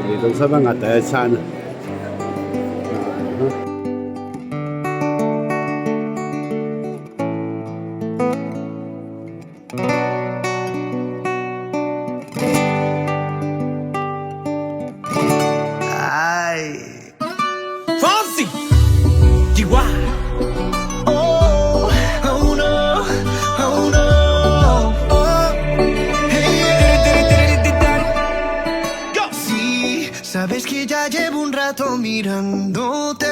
嚟到西班牙第一餐啊！Sabes que ya llevo un rato mirándote.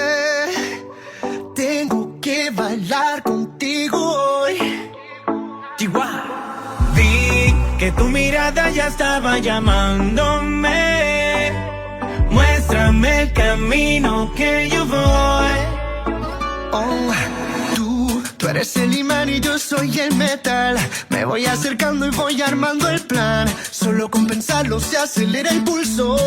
Tengo que bailar contigo hoy. Chihuahua. Vi que tu mirada ya estaba llamándome. Muéstrame el camino que yo voy. Oh, tú eres el imán y yo soy el metal. Me voy acercando y voy armando el plan. Solo con pensarlo se acelera el pulso.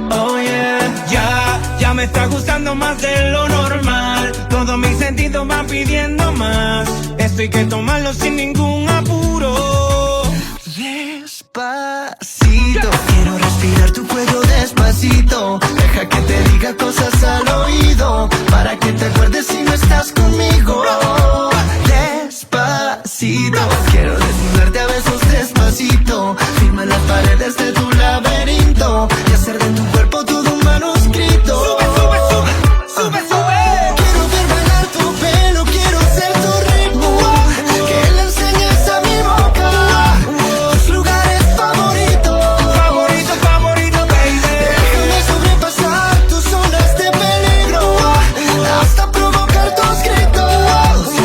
Oh yeah, ya me está gustando más de lo normal. Todos mis sentidos van pidiendo más. Esto hay que tomarlo sin ningún apuro. Despacito, quiero respirar tu cuello despacito. Deja que te diga cosas al oído, para que te acuerdes si no estás conmigo. Despacito, quiero desnudarte a besos despacito. Firma las paredes de tu laberinto y hacer de tu cuerpo todo un manuscrito. Sube, sube, sube, sube, sube. Quiero ver bailar tu pelo, quiero ser tu ritmo. Que le enseñes a mi boca tus lugares favoritos. Favorito, favorito, baby. Déjame sobrepasar tus zonas de peligro, hasta provocar tus gritos y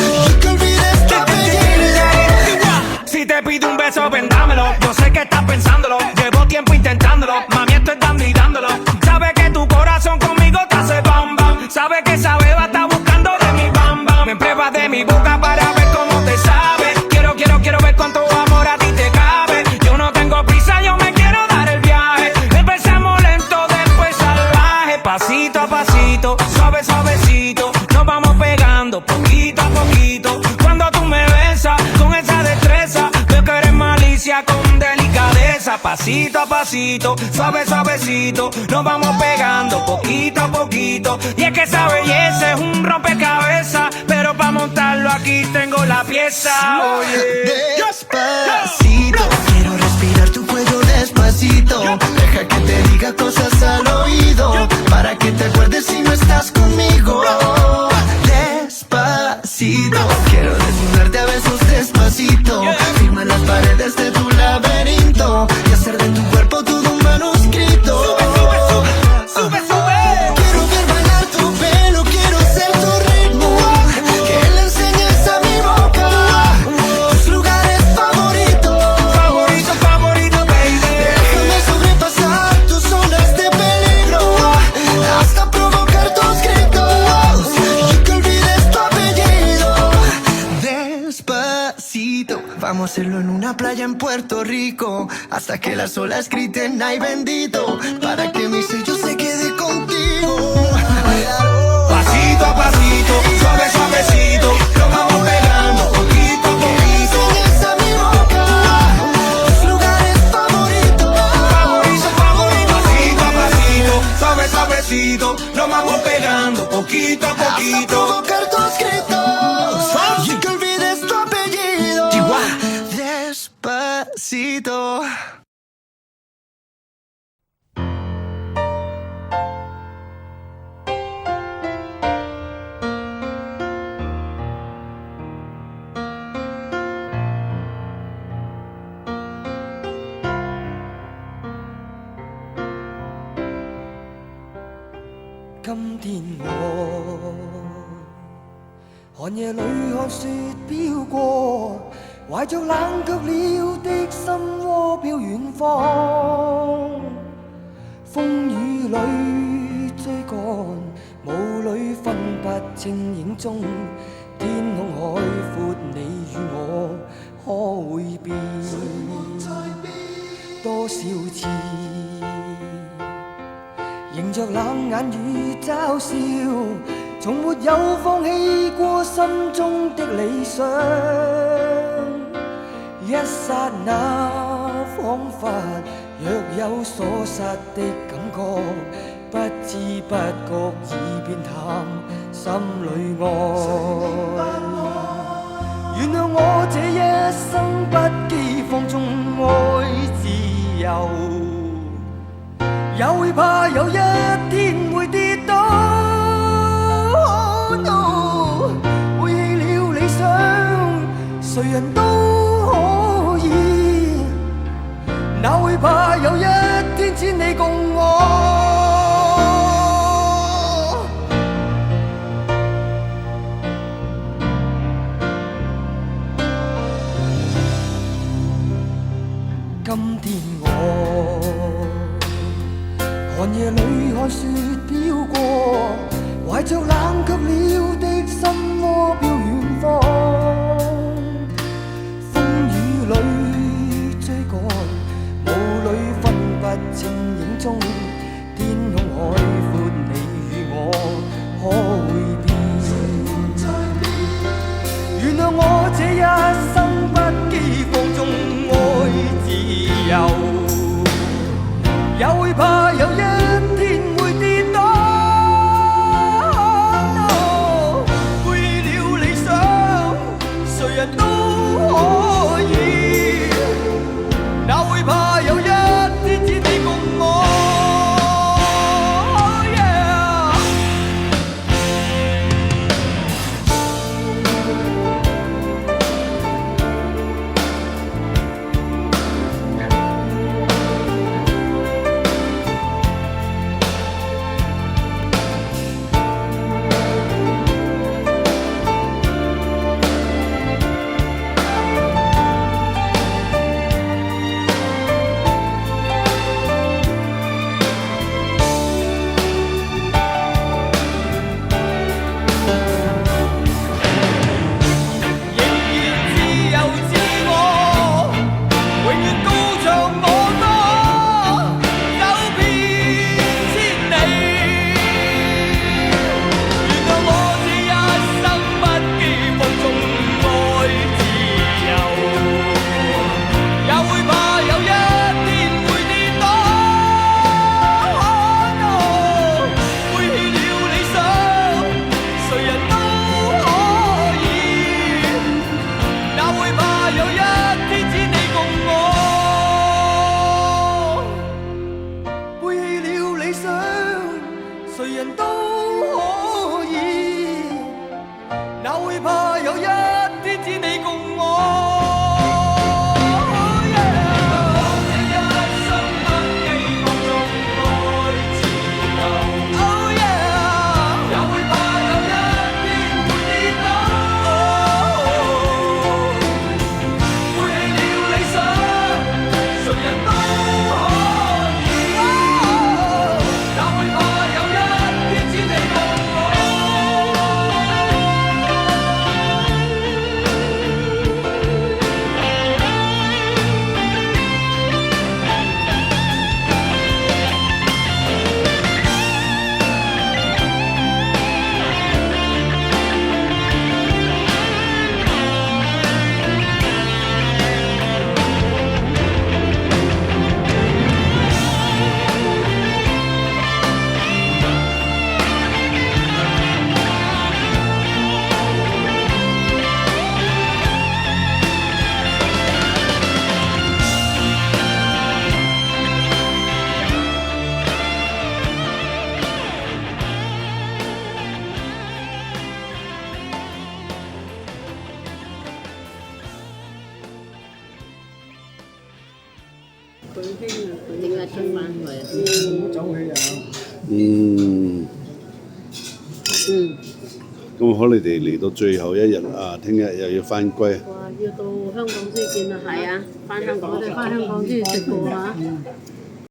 que olvides tu apellido. Si te pido un beso, vendámelo. Yo sé que estás pensándolo. Llevo tiempo intentándolo. Mami, esto es dando y dándolo. Sabe que tu corazón conmigo te hace bam bam. Sabe que esa beba está buscando de mi bam bam. Me pruebas de mi boca para ver cómo te sabe. Quiero ver cuánto amor a ti te cabe. Yo no tengo prisa, yo me quiero dar el viaje. Empezamos lento, después salvaje. Pasito a pasito, suave, suavecito. Nos vamos pegando poquito a poquito. Cuando tú me besas con esa destreza, veo que eres malicia con delicadeza. Pasito a pasito, suave, suavecito. Nos vamos pegando poquito a poquito. Y es que esa belleza es un rompecabezas, pero para montarlo aquí tengo la pieza. Despacito, quiero respirar tu cuello despacito. Deja que te diga cosas al oído, para que te acuerdes si no estás conmigo. Despacito, quiero desnudarte a besos despacito. Firma las paredes de tu laberinto y hacer de tu cuerpo todo un manuscrito. Sube, sube, sube, sube, sube. Quiero ver bailar tu pelo, quiero ser tu ritmo. Que le enseñes a mi boca tus lugares favoritos. Favorito, favorito, baby. Déjame sobrepasar tus zonas de peligro, hasta provocar tus gritos y que olvides tu apellido. Despacito, vamos a hacerlo en una playa en Puerto Rico, hasta que las olas griten ay bendito, para que mi sello se quede contigo. Pasito a pasito, suave, suavecito. Nos vamos pegando poquito a poquito. Enseñas a mi boca tus lugares favoritos. Favorito, favorito. Pasito a pasito, suave, suavecito. Nos vamos pegando poquito a Hasta poquito. provocar tus gritos y que olvides tu apellido. Despacito.今天我寒夜裏看雪飄過，懷着冷卻了的心窩飄遠方。風雨裏追趕，霧裏分不清影蹤。天空海闊，你與我可會變？多少次迎着冷眼與嘲笑，從沒有放棄過心中的理想。一剎那彷彿若有所失的感覺，不知不覺已變淡心裏愛。原諒我這一生不羈放縱愛自由，也會怕有一天會跌倒。Oh no， 背棄了理想，誰人都可以，哪會怕有一天只你共我。今天我寒夜裏看雪飄過，懷着冷卻了的心窩飄遠方。風雨裏追趕，霧裏分不清影蹤，天空海闊，你與我可會變？原諒我這一生不羈放縱愛自由，也會怕有一天會跌倒。Oh no， 背棄了理想，誰人都可以，哪會怕有一天只你共我。Oh yeah， 點解出翻去啊？咁好，你哋嚟到最後一日啊，聽日又要翻歸。哇！要到香港先見啊！係啊，翻香港先食過嚇。